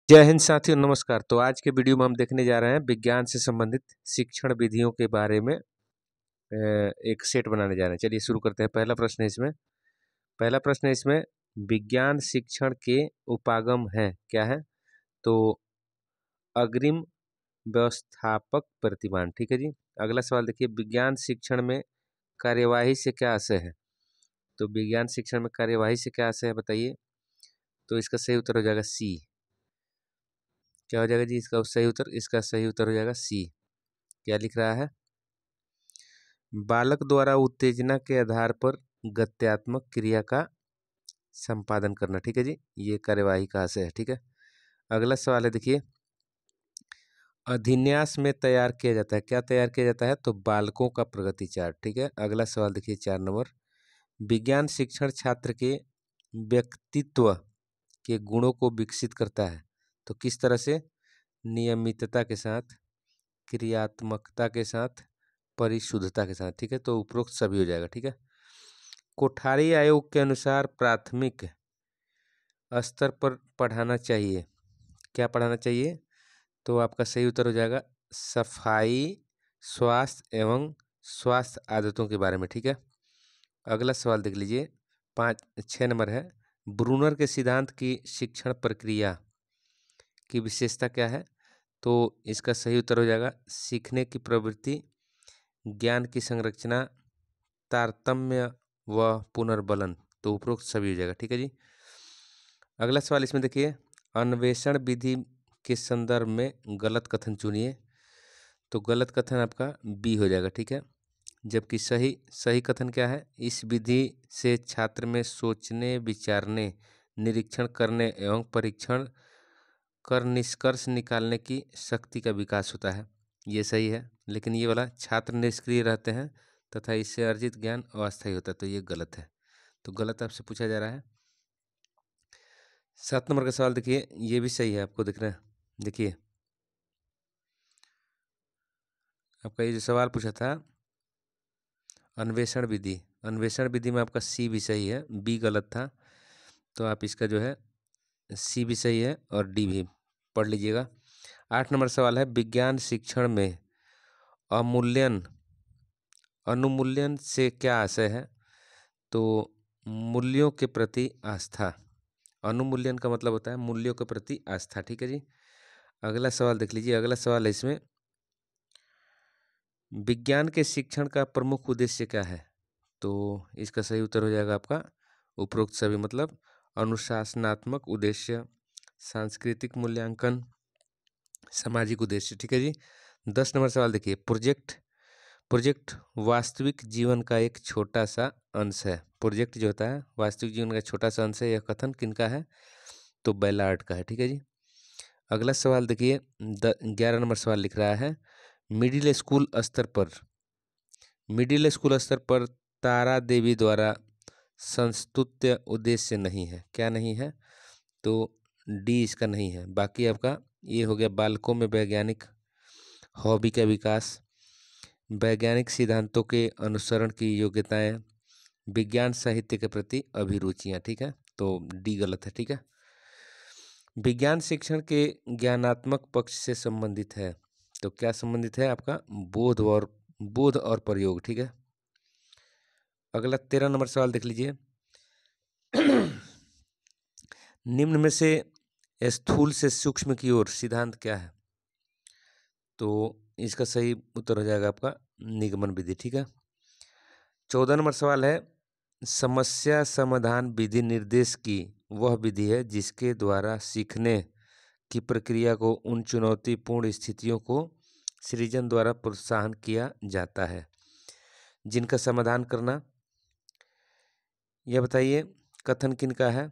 जय हिंद साथियों, नमस्कार। तो आज के वीडियो में हम देखने जा रहे हैं विज्ञान से संबंधित शिक्षण विधियों के बारे में एक सेट बनाने जा रहे हैं। चलिए शुरू करते हैं। पहला प्रश्न है इसमें विज्ञान शिक्षण के उपागम हैं क्या है? तो अग्रिम व्यवस्थापक प्रतिमान। ठीक है जी। अगला सवाल देखिए, विज्ञान शिक्षण में कार्यवाही से क्या आशय है? तो विज्ञान शिक्षण में कार्यवाही से क्या आशय है बताइए। तो इसका सही उत्तर हो जाएगा सी। क्या हो जाएगा जी इसका सही उत्तर? इसका सही उत्तर हो जाएगा सी। क्या लिख रहा है? बालक द्वारा उत्तेजना के आधार पर गत्यात्मक क्रिया का संपादन करना। ठीक है जी, ये कार्यवाही का आशय है। ठीक है। अगला सवाल है देखिए, अधिन्यास में तैयार किया जाता है। क्या तैयार किया जाता है? तो बालकों का प्रगति चार्ट। ठीक है। अगला सवाल देखिए 4 नंबर, विज्ञान शिक्षण छात्र के व्यक्तित्व के गुणों को विकसित करता है। तो किस तरह से? नियमितता के साथ, क्रियात्मकता के साथ, परिशुद्धता के साथ। ठीक है। तो उपरोक्त सभी हो जाएगा। ठीक है। कोठारी आयोग के अनुसार प्राथमिक स्तर पर पढ़ाना चाहिए। क्या पढ़ाना चाहिए? तो आपका सही उत्तर हो जाएगा सफाई, स्वास्थ्य एवं स्वास्थ्य आदतों के बारे में। ठीक है। अगला सवाल देख लीजिए, 6 नंबर है, ब्रूनर के सिद्धांत की शिक्षण प्रक्रिया की विशेषता क्या है? तो इसका सही उत्तर हो जाएगा सीखने की प्रवृत्ति, ज्ञान की संरचना, तारतम्य व पुनर्बलन। तो उपरोक्त सभी हो जाएगा। ठीक है जी। अगला सवाल इसमें देखिए, अन्वेषण विधि के संदर्भ में गलत कथन चुनिए। तो गलत कथन आपका बी हो जाएगा। ठीक है। जबकि सही कथन क्या है? इस विधि से छात्र में सोचने, विचारने, निरीक्षण करने एवं परीक्षण कर निष्कर्ष निकालने की शक्ति का विकास होता है। ये सही है। लेकिन ये वाला छात्र निष्क्रिय रहते हैं तथा इससे अर्जित ज्ञान अस्थायी होता है। तो ये गलत है। तो गलत आपसे पूछा जा रहा है। 7 नंबर का सवाल देखिए, ये भी सही है। आपको दिख रहा है? देखिए आपका ये जो सवाल पूछा था अन्वेषण विधि में आपका सी भी सही है, बी गलत था। तो आप इसका जो है सी भी सही है और डी भी पढ़ लीजिएगा। 8 नंबर सवाल है, विज्ञान शिक्षण में अनुमूल्यन से क्या आशय है? तो मूल्यों के प्रति आस्था। अनुमूल्यन का मतलब होता है मूल्यों के प्रति आस्था। ठीक है जी। अगला सवाल देख लीजिए। अगला सवाल है इसमें, विज्ञान के शिक्षण का प्रमुख उद्देश्य क्या है? तो इसका सही उत्तर हो जाएगा आपका उपरोक्त सभी, मतलब अनुशासनात्मक उद्देश्य, सांस्कृतिक मूल्यांकन, सामाजिक उद्देश्य। ठीक है जी। 10 नंबर सवाल देखिए, प्रोजेक्ट वास्तविक जीवन का एक छोटा सा अंश है। प्रोजेक्ट जो होता है वास्तविक जीवन का छोटा सा अंश है। यह कथन किनका है? तो बैलार्ड का है। ठीक है जी। अगला सवाल देखिए, 11 नंबर सवाल लिख रहा है, मिडिल स्कूल स्तर पर तारा देवी द्वारा संस्तुत्य उद्देश्य नहीं है। क्या नहीं है? तो डी इसका नहीं है। बाकी आपका ये हो गया बालकों में वैज्ञानिक हॉबी का विकास, वैज्ञानिक सिद्धांतों के अनुसरण की योग्यताएं, विज्ञान साहित्य के प्रति अभिरुचियां। ठीक है। तो डी गलत है। ठीक है। विज्ञान शिक्षण के ज्ञानात्मक पक्ष से संबंधित है। तो क्या संबंधित है? आपका बोध और प्रयोग। ठीक है। अगला 13 नंबर सवाल देख लीजिए, निम्न में से स्थूल से सूक्ष्म की ओर सिद्धांत क्या है? तो इसका सही उत्तर हो जाएगा आपका निगमन विधि। ठीक है। 14 नंबर सवाल है, समस्या समाधान विधि निर्देश की वह विधि है जिसके द्वारा सीखने की प्रक्रिया को उन चुनौतीपूर्ण स्थितियों को सृजन द्वारा प्रोत्साहन किया जाता है जिनका समाधान करना। यह बताइए कथन किनका है?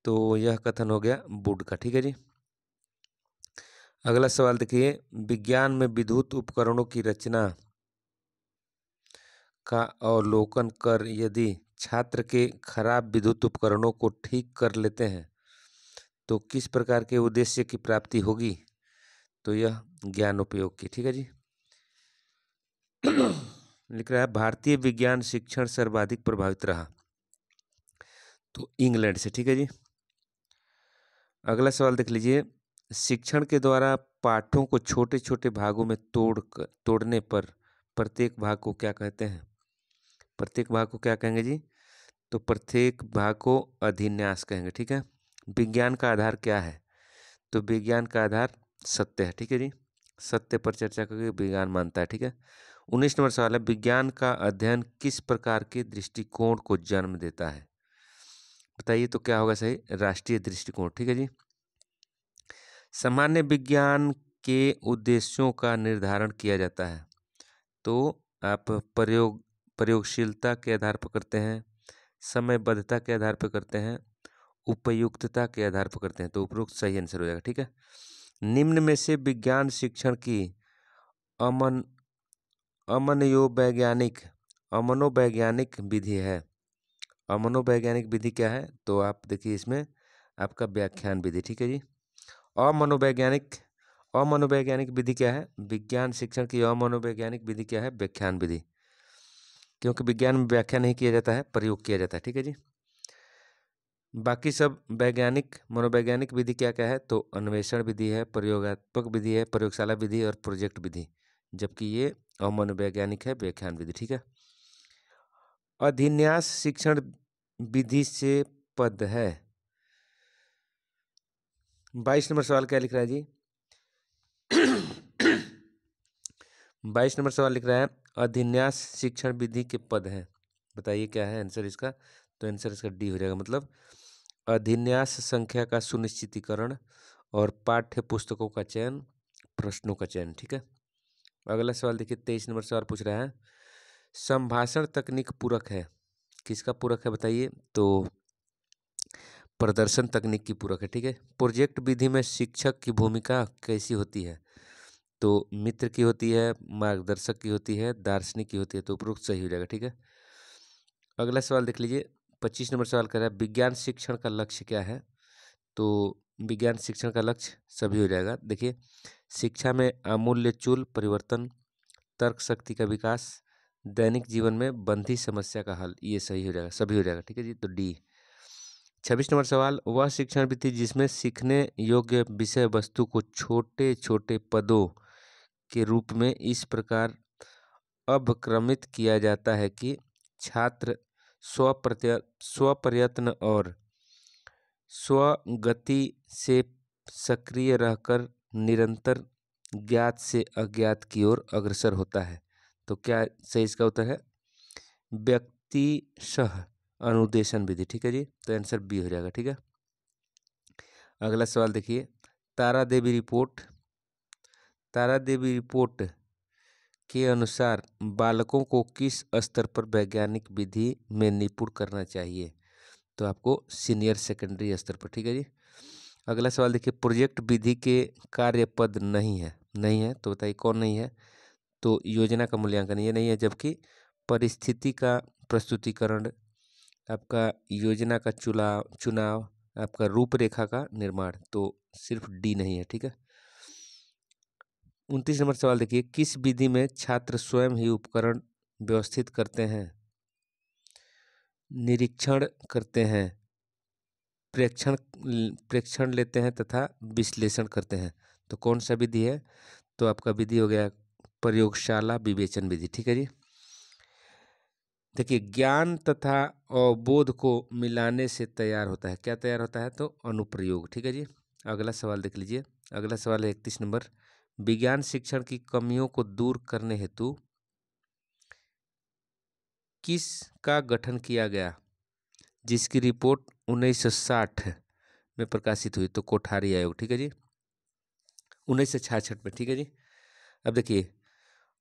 तो यह कथन हो गया वुड का। ठीक है जी। अगला सवाल देखिए, विज्ञान में विद्युत उपकरणों की रचना का अवलोकन कर यदि छात्र के खराब विद्युत उपकरणों को ठीक कर लेते हैं तो किस प्रकार के उद्देश्य की प्राप्ति होगी? तो यह ज्ञान उपयोग की। ठीक है जी। लिख रहा है, भारतीय विज्ञान शिक्षण सर्वाधिक प्रभावित रहा। तो इंग्लैंड से। ठीक है जी। अगला सवाल देख लीजिए, शिक्षण के द्वारा पाठों को छोटे छोटे भागों में तोड़ने पर प्रत्येक भाग को क्या कहते हैं? प्रत्येक भाग को क्या कहेंगे जी? तो प्रत्येक भाग को अभिन्यास कहेंगे, ठीक है। विज्ञान का आधार क्या है? तो विज्ञान का आधार सत्य है, ठीक है जी। सत्य पर चर्चा करके विज्ञान मानता है, ठीक है। 19 नंबर सवाल है, विज्ञान का अध्ययन किस प्रकार के दृष्टिकोण को जन्म देता है? बताइए तो क्या होगा सही? राष्ट्रीय दृष्टिकोण, ठीक है जी। सामान्य विज्ञान के उद्देश्यों का निर्धारण किया जाता है, तो आप प्रयोगशीलता के आधार पर करते हैं, समयबद्धता के आधार पर करते हैं, उपयुक्तता के आधार पर करते हैं, तो उपरोक्त सही आंसर हो जाएगा, ठीक है। निम्न में से विज्ञान शिक्षण की अमनोवैज्ञानिक विधि है। अमनोवैज्ञानिक विधि क्या है? तो आप देखिए इसमें आपका व्याख्यान विधि, ठीक है जी। अमनोवैज्ञानिक विधि क्या है? विज्ञान शिक्षण की अमनोवैज्ञानिक विधि क्या है? व्याख्यान विधि, क्योंकि विज्ञान में व्याख्या नहीं किया जाता है, प्रयोग किया जाता है, ठीक है जी। बाकी सब मनोवैज्ञानिक विधि क्या क्या है? तो अन्वेषण विधि है, प्रयोगात्मक विधि है, प्रयोगशाला विधि और प्रोजेक्ट विधि, जबकि ये अमनोवैज्ञानिक है, व्याख्यान विधि, ठीक है। अभिन्यास शिक्षण विधि से पद है। 22 नंबर सवाल क्या लिख रहा है जी? 22 नंबर सवाल लिख रहा है, अभिन्यास शिक्षण विधि के पद हैं। बताइए क्या है आंसर इसका? तो आंसर इसका डी हो जाएगा, मतलब अभिन्यास संख्या का सुनिश्चितीकरण और पाठ्य पुस्तकों का चयन, प्रश्नों का चयन, ठीक है। अगला सवाल देखिए, 23 नंबर सवाल पूछ रहा है, संभाषण तकनीक पूरक है। किसका पूरक है बताइए? तो प्रदर्शन तकनीक की पूरक है, ठीक है। प्रोजेक्ट विधि में शिक्षक की भूमिका कैसी होती है? तो मित्र की होती है, मार्गदर्शक की होती है, दार्शनिक की होती है, तो उपरोक्त सही हो जाएगा, ठीक है। अगला सवाल देख लीजिए, 25 नंबर सवाल कर रहा है, विज्ञान शिक्षण का लक्ष्य क्या है? तो विज्ञान शिक्षण का लक्ष्य सभी हो जाएगा। देखिए, शिक्षा में आमूल्यचूल परिवर्तन, तर्क शक्ति का विकास, दैनिक जीवन में बंधी समस्या का हल, ये सही हो जाएगा, सभी हो जाएगा, ठीक है जी। तो डी। 26 नंबर सवाल, वह शिक्षण विधि जिसमें सीखने योग्य विषय वस्तु को छोटे छोटे पदों के रूप में इस प्रकार अवक्रमित किया जाता है कि छात्र स्वप्रयत्न और स्वगति से सक्रिय रहकर निरंतर ज्ञात से अज्ञात की ओर अग्रसर होता है। तो क्या सही इसका उत्तर है? व्यक्तिशः अनुदेशन विधि, ठीक है जी। तो आंसर बी हो जाएगा, ठीक है। अगला सवाल देखिए, तारा देवी रिपोर्ट के अनुसार बालकों को किस स्तर पर वैज्ञानिक विधि में निपुण करना चाहिए? तो आपको सीनियर सेकेंडरी स्तर पर, ठीक है जी। अगला सवाल देखिए, प्रोजेक्ट विधि के कार्य पद नहीं है, तो बताइए कौन नहीं है? तो योजना का मूल्यांकन ये नहीं है, जबकि परिस्थिति का प्रस्तुतिकरण, आपका योजना का चुनाव, आपका रूपरेखा का निर्माण, तो सिर्फ डी नहीं है, ठीक है। 29 नंबर सवाल देखिए, किस विधि में छात्र स्वयं ही उपकरण व्यवस्थित करते हैं, निरीक्षण करते हैं, प्रेक्षण लेते हैं तथा विश्लेषण करते हैं? तो कौन सा विधि है? तो आपका विधि हो गया प्रयोगशाला विवेचन विधि, ठीक है जी। देखिए, ज्ञान तथा अवबोध को मिलाने से तैयार होता है, क्या तैयार होता है? तो अनुप्रयोग, ठीक है जी। अगला सवाल देख लीजिए, अगला सवाल है 31 नंबर, विज्ञान शिक्षण की कमियों को दूर करने हेतु किस का गठन किया गया, जिसकी रिपोर्ट 1960 में प्रकाशित हुई? तो कोठारी आयोग, ठीक है जी, 1966 में, ठीक है जी। अब देखिए,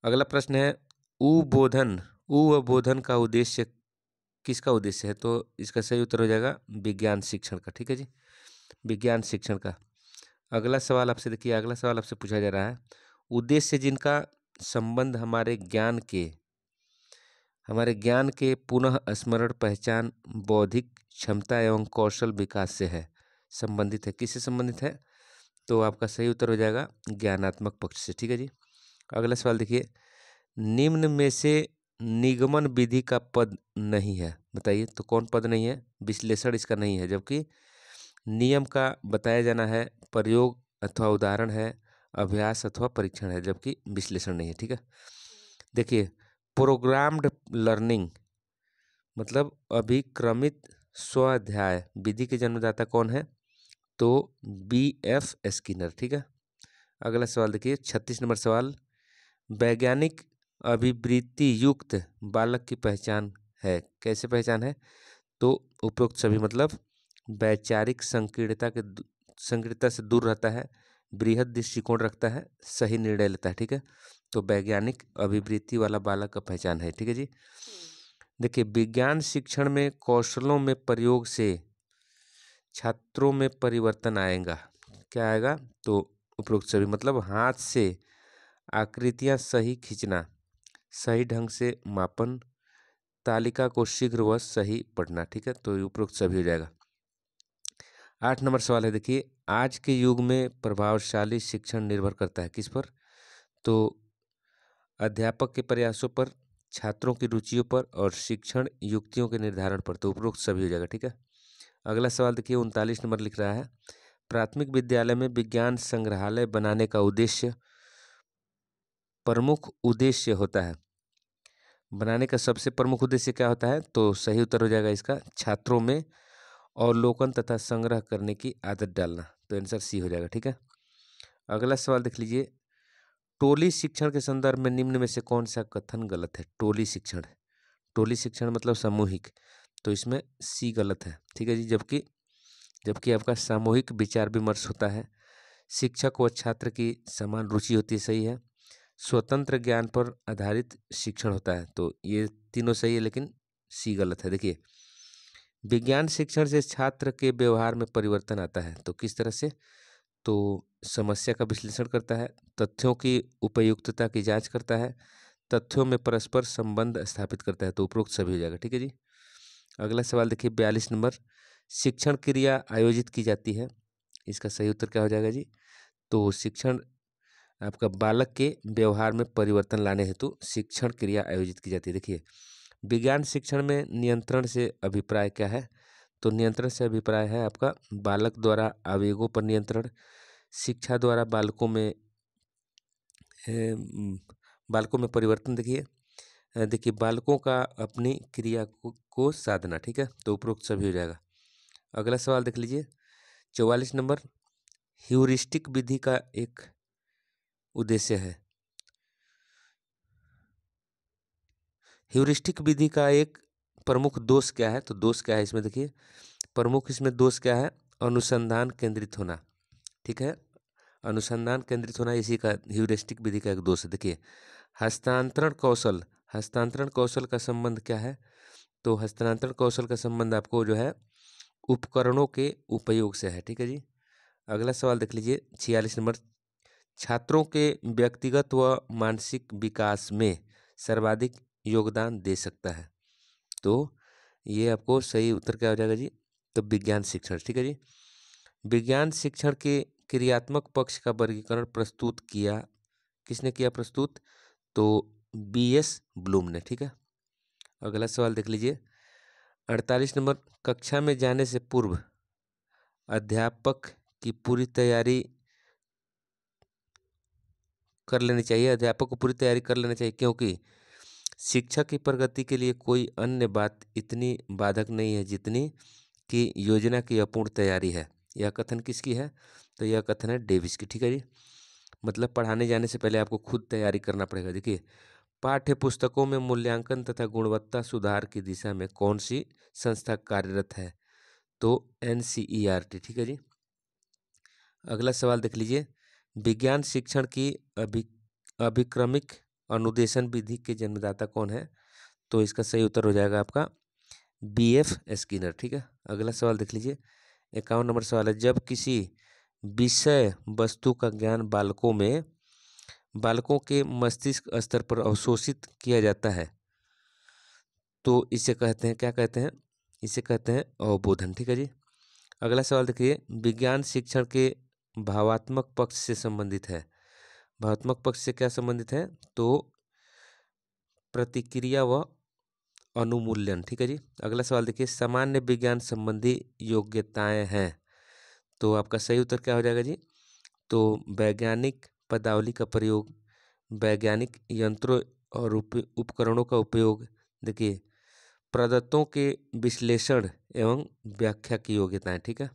अगला प्रश्न है, अवबोधन का उद्देश्य, किसका उद्देश्य है? तो इसका सही उत्तर हो जाएगा विज्ञान शिक्षण का, ठीक है जी, विज्ञान शिक्षण का। अगला सवाल आपसे देखिए, अगला सवाल आपसे पूछा जा रहा है, उद्देश्य जिनका संबंध हमारे ज्ञान के पुनः स्मरण, पहचान, बौद्धिक क्षमता एवं कौशल विकास से है, संबंधित है, किससे संबंधित है? तो आपका सही उत्तर हो जाएगा ज्ञानात्मक पक्ष से, ठीक है जी। अगला सवाल देखिए, निम्न में से निगमन विधि का पद नहीं है, बताइए तो कौन पद नहीं है? विश्लेषण इसका नहीं है, जबकि नियम का बताया जाना है, प्रयोग अथवा उदाहरण है, अभ्यास अथवा परीक्षण है, जबकि विश्लेषण नहीं है। ठीक है, देखिए प्रोग्राम्ड लर्निंग मतलब अभिक्रमित स्वाध्याय विधि के जन्मदाता कौन है? तो B.F. स्किनर। ठीक है, अगला सवाल देखिए 36 नंबर सवाल, वैज्ञानिक अभिवृत्ति युक्त बालक की पहचान है। कैसे पहचान है? तो उपरोक्त सभी मतलब वैचारिक संकीर्णता से दूर रहता है, बृहद दृष्टिकोण रखता है, सही निर्णय लेता है। ठीक है, तो वैज्ञानिक अभिवृत्ति वाला बालक का पहचान है। ठीक है जी, देखिए विज्ञान शिक्षण में कौशलों में प्रयोग से छात्रों में परिवर्तन आएगा। क्या आएगा? तो उपरोक्त सभी मतलब हाथ से आकृतियां सही खींचना, सही ढंग से मापन, तालिका को शीघ्र व सही पढ़ना। ठीक है, तो उपरोक्त सभी हो जाएगा। 8 नंबर सवाल है, देखिए आज के युग में प्रभावशाली शिक्षण निर्भर करता है किस पर? तो अध्यापक के प्रयासों पर, छात्रों की रुचियों पर और शिक्षण युक्तियों के निर्धारण पर। तो उपरोक्त सभी हो जाएगा। ठीक है, अगला सवाल देखिए 39 नंबर लिख रहा है, प्राथमिक विद्यालय में विज्ञान संग्रहालय बनाने का प्रमुख उद्देश्य होता है। बनाने का सबसे प्रमुख उद्देश्य क्या होता है? तो सही उत्तर हो जाएगा इसका छात्रों में अवलोकन तथा संग्रह करने की आदत डालना। तो आंसर सी हो जाएगा। ठीक है, अगला सवाल देख लीजिए, टोली शिक्षण के संदर्भ में निम्न में से कौन सा कथन गलत है? टोली शिक्षण मतलब सामूहिक, तो इसमें सी गलत है। ठीक है जी, जबकि आपका सामूहिक विचार विमर्श होता है, शिक्षक व छात्र की समान रुचि होती है, सही है, स्वतंत्र ज्ञान पर आधारित शिक्षण होता है। तो ये तीनों सही है, लेकिन सी गलत है। देखिए विज्ञान शिक्षण से छात्र के व्यवहार में परिवर्तन आता है। तो किस तरह से? तो समस्या का विश्लेषण करता है, तथ्यों की उपयुक्तता की जांच करता है, तथ्यों में परस्पर संबंध स्थापित करता है। तो उपरोक्त सभी हो जाएगा। ठीक है जी, अगला सवाल देखिए 42 नंबर, शिक्षण क्रिया आयोजित की जाती है। इसका सही उत्तर क्या हो जाएगा जी? तो शिक्षण आपका बालक के व्यवहार में परिवर्तन लाने हेतु शिक्षण क्रिया आयोजित की जाती है। देखिए विज्ञान शिक्षण में नियंत्रण से अभिप्राय क्या है? तो नियंत्रण से अभिप्राय है आपका बालक द्वारा आवेगों पर नियंत्रण, शिक्षा द्वारा बालकों में परिवर्तन। देखिए बालकों का अपनी क्रिया को साधना। ठीक है, तो उपरोक्त सभी हो जाएगा। अगला सवाल देख लीजिए 44 नंबर, ह्यूरिस्टिक विधि का एक उद्देश्य है। ह्यूरिस्टिक विधि का एक प्रमुख दोष क्या है? तो दोष क्या है इसमें? देखिए प्रमुख इसमें दोष क्या है? अनुसंधान केंद्रित होना। ठीक है, अनुसंधान केंद्रित होना इसी का ह्यूरिस्टिक विधि का एक दोष है। देखिए हस्तांतरण कौशल का संबंध क्या है? तो हस्तांतरण कौशल का संबंध आपको जो है उपकरणों के उपयोग से है। ठीक है जी, अगला सवाल देख लीजिए 46 नंबर, छात्रों के व्यक्तिगत व मानसिक विकास में सर्वाधिक योगदान दे सकता है। तो ये आपको सही उत्तर क्या हो जाएगा जी? तो विज्ञान शिक्षण। ठीक है जी, विज्ञान शिक्षण के क्रियात्मक पक्ष का वर्गीकरण प्रस्तुत किया, किसने किया प्रस्तुत? तो B.S. ब्लूम ने। ठीक है, अगला सवाल देख लीजिए 48 नंबर, कक्षा में जाने से पूर्व अध्यापक की पूरी तैयारी कर लेनी चाहिए। अध्यापक को पूरी तैयारी कर लेनी चाहिए, क्योंकि शिक्षा की प्रगति के लिए कोई अन्य बात इतनी बाधक नहीं है जितनी कि योजना की अपूर्ण तैयारी है। यह कथन किसकी है? तो यह कथन है डेविस की। ठीक है जी, मतलब पढ़ाने जाने से पहले आपको खुद तैयारी करना पड़ेगा। देखिए पाठ्य पुस्तकों में मूल्यांकन तथा गुणवत्ता सुधार की दिशा में कौन सी संस्था कार्यरत है? तो NCERT। ठीक है जी, अगला सवाल देख लीजिए, विज्ञान शिक्षण की अभिक्रमिक अनुदेशन विधि के जन्मदाता कौन है? तो इसका सही उत्तर हो जाएगा आपका B.F. स्किनर। ठीक है, अगला सवाल देख लीजिए 51 नंबर सवाल है, जब किसी विषय वस्तु का ज्ञान बालकों के मस्तिष्क स्तर पर अवशोषित किया जाता है, तो इसे कहते हैं, क्या कहते हैं? इसे कहते हैं अवबोधन। ठीक है जी, अगला सवाल देखिए, विज्ञान शिक्षण के भावात्मक पक्ष से संबंधित है। भावात्मक पक्ष से क्या संबंधित है? तो प्रतिक्रिया व अनुमूल्यन। ठीक है जी, अगला सवाल देखिए, सामान्य विज्ञान संबंधी योग्यताएं हैं। तो आपका सही उत्तर क्या हो जाएगा जी? तो वैज्ञानिक पदावली का प्रयोग, वैज्ञानिक यंत्रों और उपकरणों का उपयोग, देखिए प्रदत्तों के विश्लेषण एवं व्याख्या की योग्यताएं, ठीक है।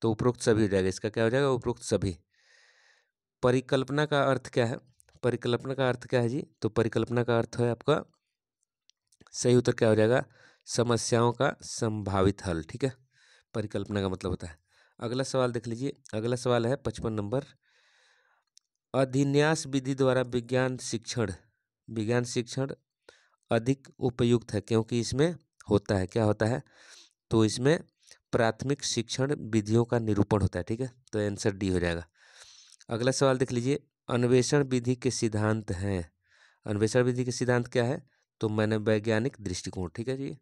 तो उपरोक्त सभी हो जाएगा, इसका क्या हो जाएगा, उपरोक्त सभी। परिकल्पना का अर्थ क्या है, परिकल्पना का अर्थ क्या है जी, तो परिकल्पना का अर्थ है आपका, सही उत्तर क्या हो जाएगा, समस्याओं का संभावित हल, ठीक है। परिकल्पना का मतलब होता है। अगला सवाल देख लीजिए, अगला सवाल है 55 नंबर। अधिन्यास विधि द्वारा विज्ञान शिक्षण अधिक उपयुक्त है क्योंकि इसमें होता है, क्या होता है, तो इसमें प्राथमिक शिक्षण विधियों का निरूपण होता है, ठीक है। तो आंसर डी हो जाएगा। अगला सवाल देख लीजिए, अन्वेषण विधि के सिद्धांत हैं। अन्वेषण विधि के सिद्धांत क्या है, तो मैंने वैज्ञानिक दृष्टिकोण, ठीक है जी।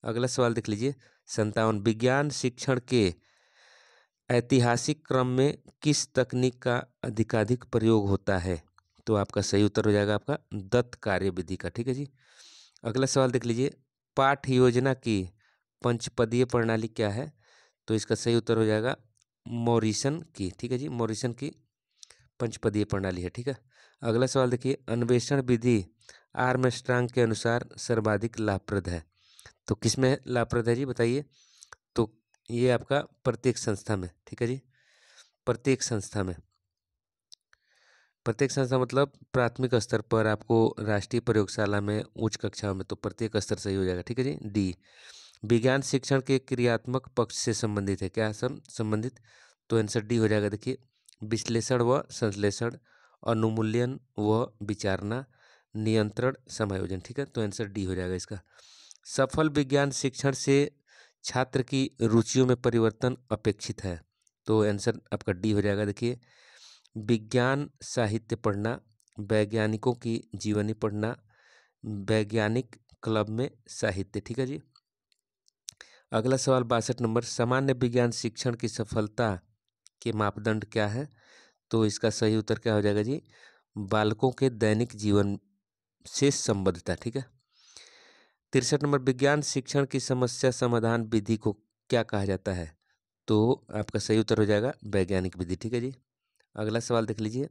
अगला सवाल देख लीजिए 57, विज्ञान शिक्षण के ऐतिहासिक क्रम में किस तकनीक का अधिकाधिक प्रयोग होता है, तो आपका सही उत्तर हो जाएगा आपका दत्त कार्य विधि का, ठीक है जी। अगला सवाल देख लीजिए, पाठ्य योजना की पंचपदीय प्रणाली क्या है, तो इसका सही उत्तर हो जाएगा मॉरिसन की, ठीक है जी, मॉरिसन की पंचपदीय प्रणाली है, ठीक है। अगला सवाल देखिए, अन्वेषण विधि आर्मस्ट्रांग के अनुसार सर्वाधिक लाभप्रद है, तो किसमें लाभप्रद है जी बताइए, तो ये आपका प्रत्येक संस्था में, ठीक है जी, प्रत्येक संस्था में, प्रत्येक संस्था मतलब प्राथमिक स्तर पर, आपको राष्ट्रीय प्रयोगशाला में, उच्च कक्षाओं में, तो प्रत्येक स्तर सही हो जाएगा, ठीक है जी। डी, विज्ञान शिक्षण के क्रियात्मक पक्ष से संबंधित है, क्या सब संबंधित, तो आंसर डी हो जाएगा। देखिए विश्लेषण व संश्लेषण, अनुमूल्यन व विचारना, नियंत्रण, समायोजन, ठीक है, तो आंसर डी हो जाएगा इसका। सफल विज्ञान शिक्षण से छात्र की रुचियों में परिवर्तन अपेक्षित है, तो आंसर आपका डी हो जाएगा। देखिए विज्ञान साहित्य पढ़ना, वैज्ञानिकों की जीवनी पढ़ना, वैज्ञानिक क्लब में साहित्य, ठीक है जी। अगला सवाल 62 नंबर, सामान्य विज्ञान शिक्षण की सफलता के मापदंड क्या है, तो इसका सही उत्तर क्या हो जाएगा जी, बालकों के दैनिक जीवन से संबद्धता, ठीक है। 63 नंबर, विज्ञान शिक्षण की समस्या समाधान विधि को क्या कहा जाता है, तो आपका सही उत्तर हो जाएगा वैज्ञानिक विधि, ठीक है जी। अगला सवाल देख लीजिए,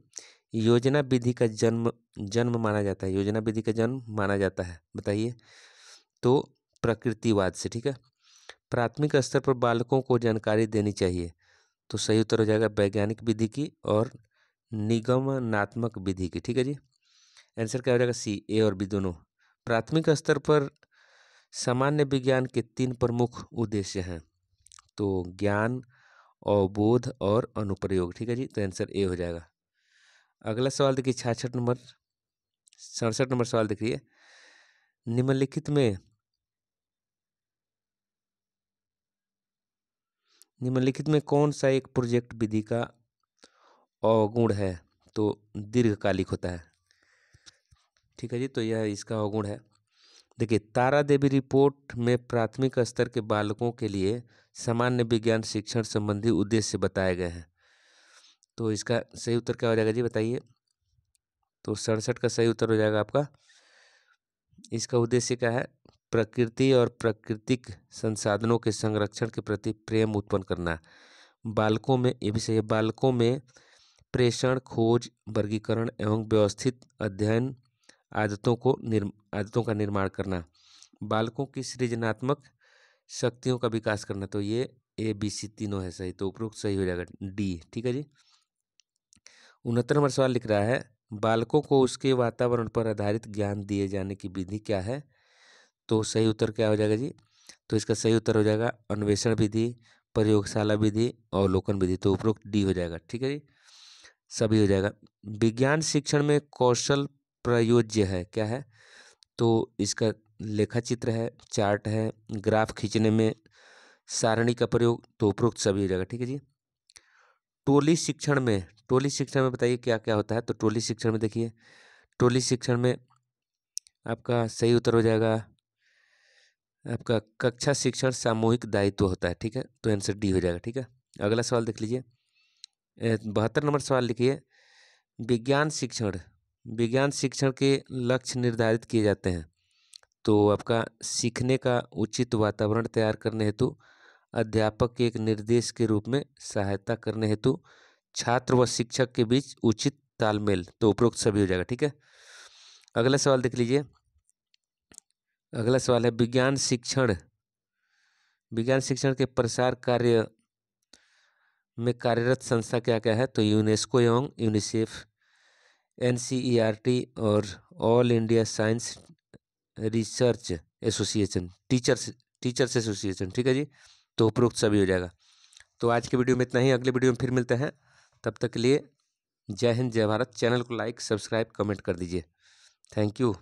योजना विधि का जन्म माना जाता है, योजना विधि का जन्म माना जाता है, बताइए, तो प्रकृतिवाद से, ठीक है। प्राथमिक स्तर पर बालकों को जानकारी देनी चाहिए, तो सही उत्तर हो जाएगा वैज्ञानिक विधि की और निगमनात्मक विधि की, ठीक है जी। आंसर क्या हो जाएगा, सी, ए और बी दोनों। प्राथमिक स्तर पर सामान्य विज्ञान के 3 प्रमुख उद्देश्य हैं, तो ज्ञान, अवबोध और अनुप्रयोग, ठीक है जी, तो आंसर ए हो जाएगा। अगला सवाल देखिए 66 नंबर, 67 नंबर सवाल देखिए, निम्नलिखित में कौन सा एक प्रोजेक्ट विधि का अवगुण है, तो दीर्घकालिक होता है, ठीक है जी, तो यह इसका अवगुण है। देखिए तारा देवी रिपोर्ट में प्राथमिक स्तर के बालकों के लिए सामान्य विज्ञान शिक्षण संबंधी उद्देश्य बताए गए हैं, तो इसका सही उत्तर क्या हो जाएगा जी बताइए, तो 67 का सही उत्तर हो जाएगा आपका, इसका उद्देश्य क्या है, प्रकृति और प्राकृतिक संसाधनों के संरक्षण के प्रति प्रेम उत्पन्न करना, बालकों में, ये भी सही है, बालकों में प्रेषण, खोज, वर्गीकरण एवं व्यवस्थित अध्ययन आदतों का निर्माण करना, बालकों की सृजनात्मक शक्तियों का विकास करना, तो ये ए बी सी तीनों है सही, तो उपरोक्त सही हो जाएगा डी, ठीक है जी। 69 नंबर सवाल लिख रहा है, बालकों को उसके वातावरण पर आधारित ज्ञान दिए जाने की विधि क्या है, तो सही उत्तर क्या हो जाएगा जी, तो इसका सही उत्तर हो जाएगा अन्वेषण विधि, प्रयोगशाला विधि, अवलोकन विधि, तो उपरोक्त डी हो जाएगा, ठीक है जी, सभी हो जाएगा। विज्ञान शिक्षण में कौशल प्रयोज्य है, क्या है, तो इसका लेखा चित्र है, चार्ट है, ग्राफ खींचने में सारणी का प्रयोग, तो उपरोक्त सभी हो जाएगा, ठीक है जी। टोली शिक्षण में बताइए क्या क्या होता है, तो टोली शिक्षण में देखिए, टोली शिक्षण में आपका सही उत्तर हो जाएगा आपका कक्षा शिक्षण सामूहिक दायित्व होता है, ठीक है, तो आंसर डी हो जाएगा, ठीक है। अगला सवाल देख लीजिए 72 नंबर सवाल लिखिए, विज्ञान शिक्षण के लक्ष्य निर्धारित किए जाते हैं, तो आपका सीखने का उचित वातावरण तैयार करने हेतु, अध्यापक के एक निर्देश के रूप में सहायता करने हेतु, छात्र व शिक्षक के बीच उचित तालमेल, तो उपरोक्त सभी हो जाएगा। ठीक है, अगला सवाल देख लीजिए। अगला सवाल है विज्ञान शिक्षण के प्रसार कार्य में कार्यरत संस्था क्या क्या है? तो यूनेस्को एवं यूनिसेफ, NCERT और all India science research association, teachers association. ठीक है जी, तो उपरोक्त सभी हो जाएगा। तो आज के वीडियो में इतना ही, अगले वीडियो में फिर मिलते हैं। तब तक के लिए जय हिंद जय भारत। चैनल को लाइक सब्सक्राइब कमेंट कर दीजिए। Thank you.